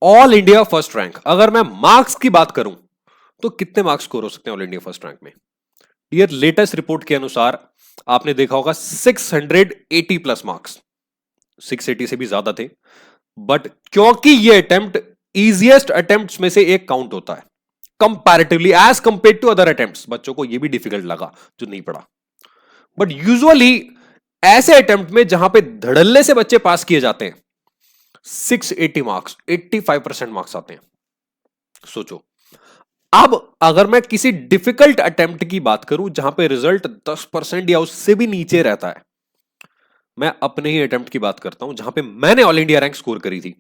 All India first rank, अगर मैं marks की बात करूं तो कितने मार्क्स स्कोर हो सकते हैं ऑल इंडिया फर्स्ट रैंक में? ये लेटेस्ट रिपोर्ट के अनुसार आपने देखा होगा 680 प्लस मार्क्स, 680 से भी ज्यादा थे। बट क्योंकि ये अटेम्प्ट इजिएस्ट अटेम्प्ट्स में से एक काउंट होता है comparatively as compare to other attempts, बच्चों को ये भी डिफिकल्ट लगा जो नहीं पढ़ा। बट यूजुअली ऐसे अटेम्प्ट में जहां पे धड़ल्ले से बच्चे पास किए जाते हैं 680 मार्क्स, 85% मार्क्स आते हैं। सोचो, अब अगर मैं किसी डिफिकल्ट अटेम्प्ट की बात करूं जहां पे रिजल्ट 10% या उससे भी नीचे रहता है, मैं अपने ही अटेम्प्ट की बात करता हूं जहां पे मैंने ऑल इंडिया रैंक स्कोर करी थी।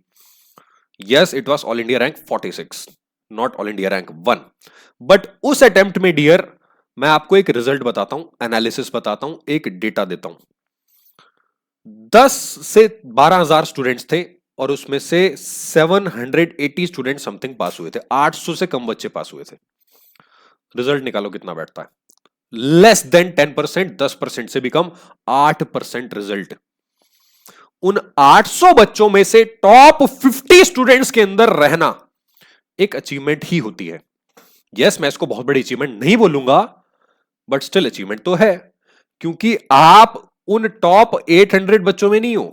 Yes, it was all India rank 46, not all India rank 1। But उस अटेम्प्ट में डियर, मैं आपको एक रिजल्ट बताता हूं, एनालिसिस बताता हूं, एक डेटा देता हूं। 10 से 12,000 स्टूडेंट्स थे और उसमें से 780 स्टूडेंट समथिंग पास हुए थे, 800 से कम बच्चे पास हुए थे। रिजल्ट निकालो कितना बैठता है? लेस देन 10%, 10% से भी कम, 8% रिजल्ट। उन 800 बच्चों में से टॉप 50 स्टूडेंट्स के अंदर रहना एक अचीवमेंट ही होती है। यस, मैं इसको बहुत बड़ी अचीवमेंट नहीं बोलूंगा, बट स्टिल अचीवमेंट तो है, क्योंकि आप उन टॉप 800 बच्चों में नहीं हो,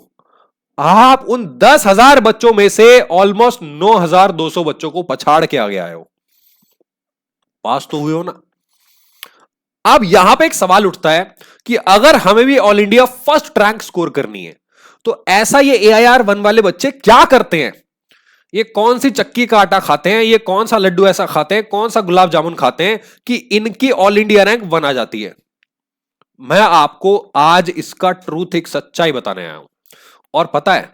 आप उन 10,000 बच्चों में से ऑलमोस्ट 9,200 बच्चों को पछाड़ के आगे आए हो। पास तो हुए हो ना। अब यहां पे एक सवाल उठता है कि अगर हमें भी all India first rank score करनी है तो ऐसा ये AIR 1 वाले बच्चे क्या करते हैं? ये कौन सी चक्की का आटा खाते हैं, ये कौन सा लड्डू ऐसा खाते हैं, कौन सा गुलाब जामुन खाते हैं कि इनकी ऑल इंडिया रैंक 1 आ जाती है? मैं आपको आज इसका ट्रूथ, एक सच्चाई बताने आया हूं। और पता है,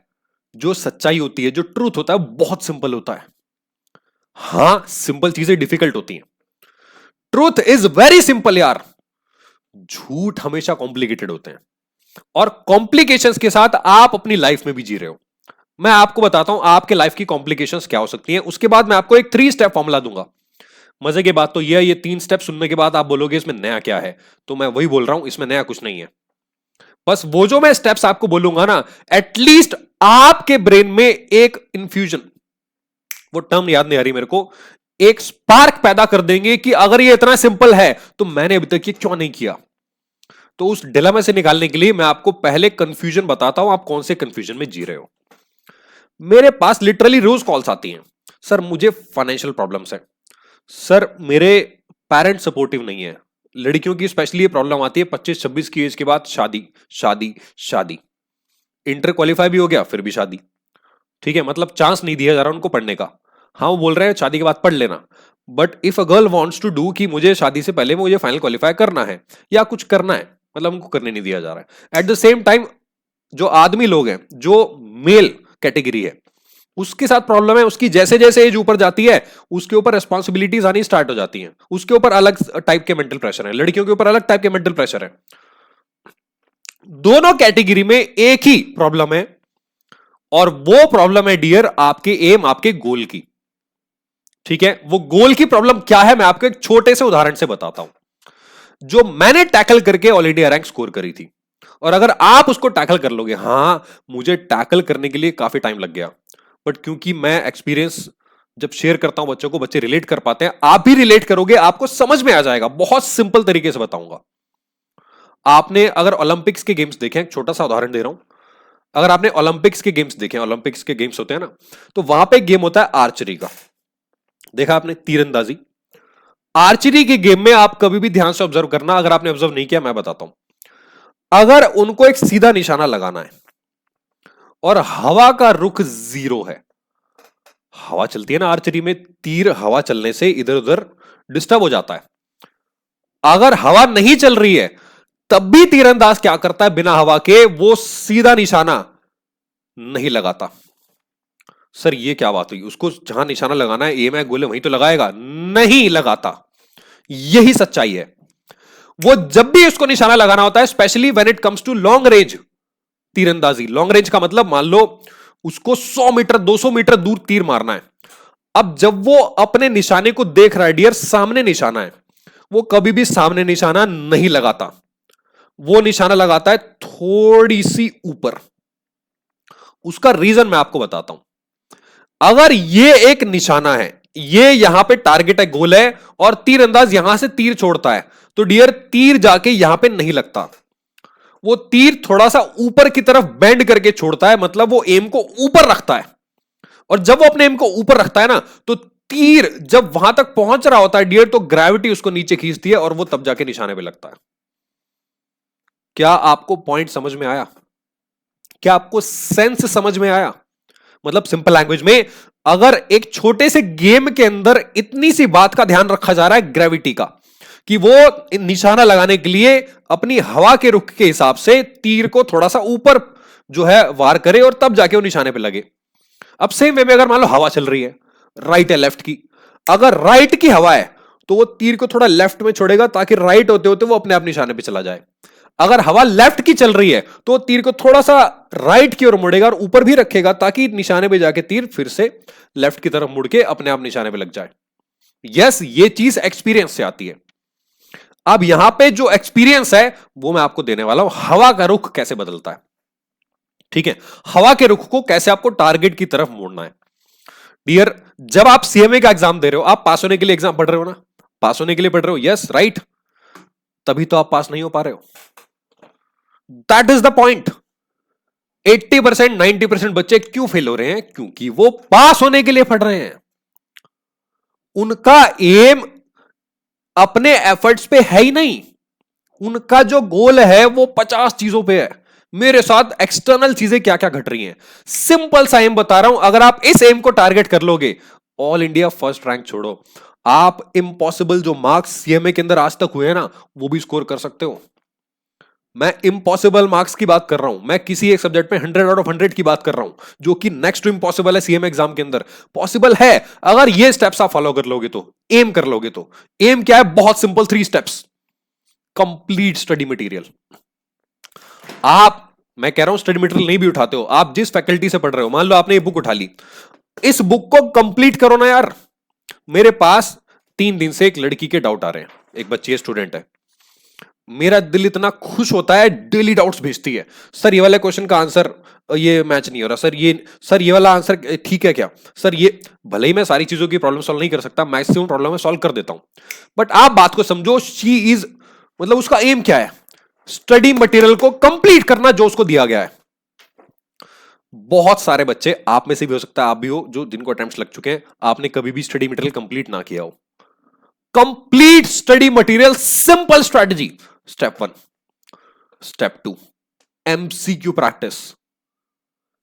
जो सच्चाई होती है, जो ट्रूथ होता है, बहुत सिंपल होता है। हां, सिंपल चीजें डिफिकल्ट होती हैं। ट्रूथ इज वेरी सिंपल यार। झूठ हमेशा कॉम्प्लिकेटेड होते हैं, और कॉम्प्लिकेशंस के साथ आप अपनी लाइफ में भी जी रहे हो। मैं आपको बताता हूं आपके लाइफ की कॉम्प्लिकेशंस क्या हो सकती हैं, उसके बाद मैं आपको एक 3 स्टेप फॉर्मूला दूंगा। मजे की बात तो यह है, ये 3 स्टेप सुनने के बाद आप बोलोगे इसमें नया क्या है, तो मैं वही बोल रहा हूं, इसमें नया कुछ नहीं है। बस वो जो मैं स्टेप्स आपको बोलूंगा ना, एटलीस्ट आपके ब्रेन में एक इन्फ्यूजन, वो टर्म याद नहीं आ रही मेरे को, एक स्पार्क पैदा कर देंगे कि अगर ये इतना सिंपल है तो मैंने अभी तक ये क्यों नहीं किया। तो उस डिलेमा से निकालने के लिए मैं आपको पहले कंफ्यूजन बताता हूं, आप कौन से कंफ्यूजन में जी रहे हो। मेरे पास लिटरली रोज कॉल्स आती हैं, सर मुझे फाइनेंशियल प्रॉब्लम्स है, सर मेरे पेरेंट्स सपोर्टिव नहीं है। लड़कियों की स्पेशली ये प्रॉब्लम आती है 25-26 की एज के बाद, शादी शादी शादी। इंटर क्वालिफाई भी हो गया फिर भी शादी। ठीक है, मतलब चांस नहीं दिया जा रहा उनको पढ़ने का। हाँ, वो बोल रहे हैं शादी के बाद पढ़ लेना, but if a girl wants to do कि मुझे शादी से पहले मुझे फाइनल क्वालिफाई करना है या कुछ करना है, मतलब उनको करने नहीं दिया जा रहा है। एट द सेम टाइम जो आदमी लोग हैं, जो मेल कैटेगरी है, उसके साथ प्रॉब्लम है, उसकी जैसे जैसे एज ऊपर जाती है उसके ऊपर रिस्पॉन्सिबिलिटीज आनी स्टार्ट हो जाती हैं, उसके ऊपर अलग टाइप के मेंटल प्रेशर है, लड़कियों के ऊपर अलग टाइप के मेंटल प्रेशर है। दोनों कैटेगरी में एक ही प्रॉब्लम है, और वो प्रॉब्लम है डियर आपके एम, आपके गोल की। ठीक है, वो गोल की प्रॉब्लम क्या है मैं आपको एक छोटे से उदाहरण से बताता हूं, जो मैंने टैकल करके ऑल इंडिया रैंक स्कोर करी थी। और अगर आप उसको टैकल कर लोगे, हां मुझे टैकल करने के लिए काफी टाइम लग गया, बट क्योंकि मैं एक्सपीरियंस जब शेयर करता हूं बच्चों को, बच्चे रिलेट कर पाते हैं, आप भी रिलेट करोगे, आपको समझ में आ जाएगा। बहुत सिंपल तरीके से बताऊंगा। आपने अगर ओलंपिक्स के गेम्स देखे, एक छोटा सा उदाहरण दे रहा हूं, अगर आपने ओलंपिक्स के गेम्स देखे, ओलंपिक्स के गेम्स होते हैं ना, तो वहां पे गेम होता है आर्चरी का, देखा आपने, तीरंदाजी। आर्चरी के गेम में आप कभी भी ध्यान से ऑब्जर्व करना, अगर आपने ऑब्जर्व नहीं किया मैं बताता हूं, अगर उनको एक सीधा निशाना लगाना है और हवा का रुख 0 है, हवा चलती है ना आर्चरी में, तीर हवा चलने से इधर उधर डिस्टर्ब हो जाता है। अगर हवा नहीं चल रही है तब भी तीरंदाज क्या करता है, बिना हवा के वो सीधा निशाना नहीं लगाता। सर ये क्या बात हुई, उसको जहां निशाना लगाना है, एम है, गोले, वहीं तो लगाएगा, नहीं लगाता। यही सच्चाई है। वो जब भी उसको निशाना लगाना होता है, specially when it comes to long range तीरंदाजी, लॉन्ग रेंज का मतलब मान लो उसको 100 मीटर 200 मीटर दूर तीर मारना है। अब जब वो अपने निशाने को देख रहा है, डियर सामने निशाना है, वो कभी भी सामने निशाना नहीं लगाता, वो निशाना लगाता है थोड़ी सी ऊपर। उसका रीजन मैं आपको बताता हूं। अगर ये एक निशाना है, ये यहां पे टारगेट है, गोल है, और तीर अंदाज यहां से तीर छोड़ता है, तो डियर तीर जाके यहां पे नहीं लगता, वो तीर थोड़ा सा ऊपर की तरफ बेंड करके छोड़ता है, मतलब वो एम को ऊपर रखता है। और जब वो अपने एम को ऊपर रखता है ना, तो तीर जब वहां तक पहुंच रहा होता है डियर, तो ग्रेविटी उसको नीचे खींचती है और वो तब जाके निशाने पे लगता है। क्या आपको पॉइंट समझ में आया? क्या आपको सेंस समझ में आया? मतलब सिंपल लैंग्वेज में, अगर एक छोटे से गेम के अंदर इतनी सी बात का ध्यान रखा जा रहा है ग्रेविटी का, कि वो निशाना लगाने के लिए अपनी हवा के रुख के हिसाब से तीर को थोड़ा सा ऊपर जो है वार करे और तब जाके वो निशाने पे लगे। अब सेम वे में अगर मान लो हवा चल रही है, राइट है लेफ्ट की, अगर राइट की हवा है तो वो तीर को थोड़ा लेफ्ट में छोड़ेगा ताकि राइट होते होते वो अपने आप निशाने पे चला जाए। अगर हवा लेफ्ट की चल रही है तो तीर को थोड़ा सा राइट की ओर मुड़ेगा और ऊपर भी रखेगा ताकि निशाने पे जाके तीर फिर से लेफ्ट की तरफ मुड़ के अपने आप निशाने पे लग जाए। यस, ये चीज एक्सपीरियंस से आती है। अब यहां पे जो एक्सपीरियंस है वो मैं आपको देने वाला हूं, हवा का रुख कैसे बदलता है। ठीक है, हवा के रुख को कैसे आपको टारगेट की तरफ मोड़ना है। डियर, जब आप सीएमए का एग्जाम दे रहे हो, आप पास होने के लिए एग्जाम पढ़ रहे हो ना, पास होने के लिए पढ़ रहे हो, यस राइट, तभी तो आप पास नहीं हो पा रहे हो। That is the point. 80% 90% बच्चे क्यों फेल हो रहे हैं? क्योंकि वो पास होने के लिए पढ़ रहे हैं। उनका एम अपने एफर्ट्स पे है ही नहीं, उनका जो गोल है वो 50 चीजों पे है। मेरे साथ एक्सटर्नल चीजें क्या क्या घट रही हैं, सिंपल सा एम बता रहा हूं, अगर आप इस एम को टारगेट कर लोगे, ऑल इंडिया फर्स्ट रैंक छोड़ो, आप इम्पॉसिबल जो मार्क्स सीएमए के अंदर आज तक हुए हैं ना, वो भी स्कोर कर सकते हो। मैं इम्पॉसिबल मार्क्स की बात कर रहा हूं, मैं किसी एक सब्जेक्ट में 100 आउट ऑफ 100 की बात कर रहा हूं, जो कि नेक्स्ट टू इम्पॉसिबल है सीएमए एग्जाम के अंदर। पॉसिबल है अगर ये स्टेप्स आप फॉलो कर लोगे तो, एम कर लोगे तो। एम क्या है? बहुत simple, 3 steps. Complete study material. आप, मैं कह रहा हूं स्टडी मटेरियल नहीं भी उठाते हो, आप जिस फैकल्टी से पढ़ रहे हो, मान लो आपने ये बुक उठा ली, इस बुक को कंप्लीट करो ना यार। मेरे पास 3 दिन से एक लड़की के डाउट आ रहे हैं, एक बच्ची है, स्टूडेंट है, मेरा दिल इतना खुश होता है, डेली डाउट्स भेजती है, सर ये वाले क्वेश्चन का आंसर ये मैच नहीं हो रहा, सर ये वाला आंसर ठीक है क्या, सर ये, भले ही मैं सारी चीजों की प्रॉब्लम सॉल्व नहीं कर सकता, मैक्सिमम प्रॉब्लम मैं सॉल्व कर देता हूं, बट आप बात को समझो, शी इज, मतलब उसका एम क्या है? स्टडी मटेरियल को कंप्लीट करना जो उसको दिया गया है। बहुत सारे बच्चे, आप में से भी हो सकता है, आप भी हो, जो जिनको अटेम्प्ट्स लग चुके हैं, आपने कभी भी स्टडी मटेरियल कंप्लीट ना किया हो। Complete study material, simple strategy. Step 1, step 2, MCQ practice.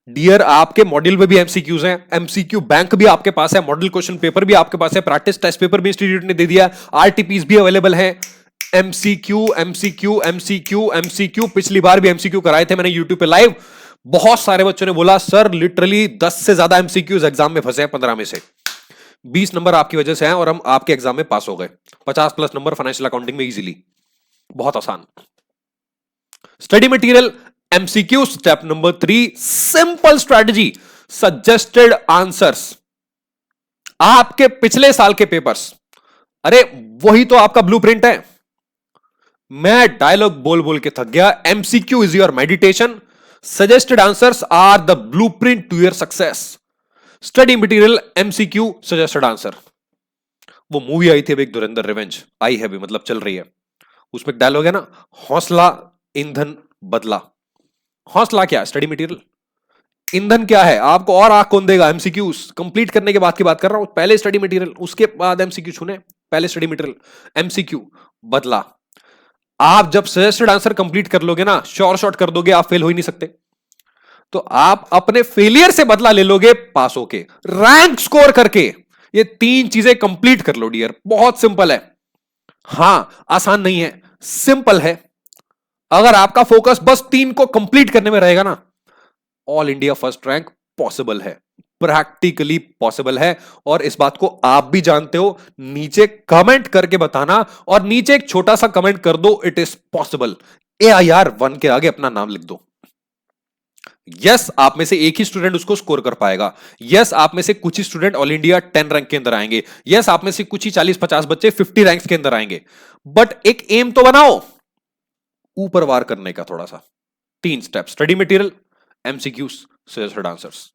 Dear, आपके मॉड्यूल में भी एमसीक्यूज हैं, एमसीक्यू बैंक भी आपके पास है, मॉडल क्वेश्चन पेपर भी आपके पास है, प्रैक्टिस टेस्ट पेपर भी इंस्टीट्यूट ने दे दिया, आरटीपीस भी अवेलेबल है। एमसीक्यू एमसीक्यू एमसीक्यू एमसीक्यू, पिछली बार भी एमसीक्यू कराए थे मैंने यूट्यूब पे लाइव। बहुत सारे बच्चों ने बोला सर लिटरली 10 से ज्यादा एमसीक्यूज एग्जाम में फंसे हैं, 15 में से 20 नंबर आपकी वजह से हैं और हम आपके एग्जाम में पास हो गए, 50+ नंबर फाइनेंशियल अकाउंटिंग में इजीली, बहुत आसान। Study material, MCQ. Step number 3, simple strategy, suggested answers. आपके पिछले साल के पेपर्स, अरे वही तो आपका ब्लूप्रिंट है। मैं डायलॉग बोल बोल के थक गया। MCQ is your meditation, suggested answers are the blueprint to your success. Study material, MCQ, suggested answer. वो मूवी आई थी अभी एक, धुरंधर रिवेंज आई है अभी, मतलब चल रही है, उसमें एक डायलॉग है ना, हौसला ईंधन बदला। हौसला क्या है? Study material. ईंधन क्या है? आपको और आग कौन देगा? एमसीक्यूज। कंप्लीट करने के बाद की बात कर रहा हूं, पहले स्टडी मटेरियल, उसके बाद एमसीक्यू चुने, पहले स्टडी मटेरियल, एमसीक्यू बदला। आप जब सजेस्टेड आंसर कंप्लीट कर लोगे ना, श्योर शॉट कर दोगे, आप फेल हो ही नहीं सकते। तो आप अपने फेलियर से बदला ले लोगे पास होके, रैंक स्कोर करके। ये 3 चीजें कंप्लीट कर लो डियर, बहुत सिंपल है। हां, आसान नहीं है, सिंपल है। अगर आपका फोकस बस 3 को कंप्लीट करने में रहेगा ना, all India first rank possible है, प्रैक्टिकली पॉसिबल है। और इस बात को आप भी जानते हो, नीचे कमेंट करके बताना, और नीचे एक छोटा सा कमेंट कर दो, इट इज पॉसिबल। AIR1 के आगे अपना नाम लिख दो। यस, आप में से एक ही स्टूडेंट उसको स्कोर कर पाएगा। यस, आप में से कुछ ही स्टूडेंट ऑल इंडिया 10 रैंक के अंदर आएंगे। यस, आप में से कुछ ही 40-50 बच्चे 50 रैंक्स के अंदर आएंगे। बट एक एम तो बनाओ ऊपर वार करने का थोड़ा सा। 3 step, study material, MCQs, suggested answers.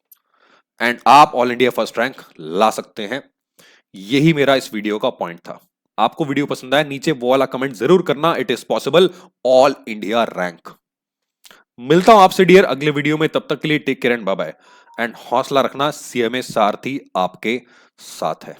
And आप ऑल इंडिया फर्स्ट रैंक ला सकते हैं। यही मेरा इस वीडियो का पॉइंट था। आपको वीडियो पसंद आया, नीचे वो वाला कमेंट जरूर करना, it is possible, all India rank. मिलता हूं आपसे डियर अगले वीडियो में, तब तक के लिए take care and bye bye. And हौसला रखना, सीएमए सारथी आपके साथ है।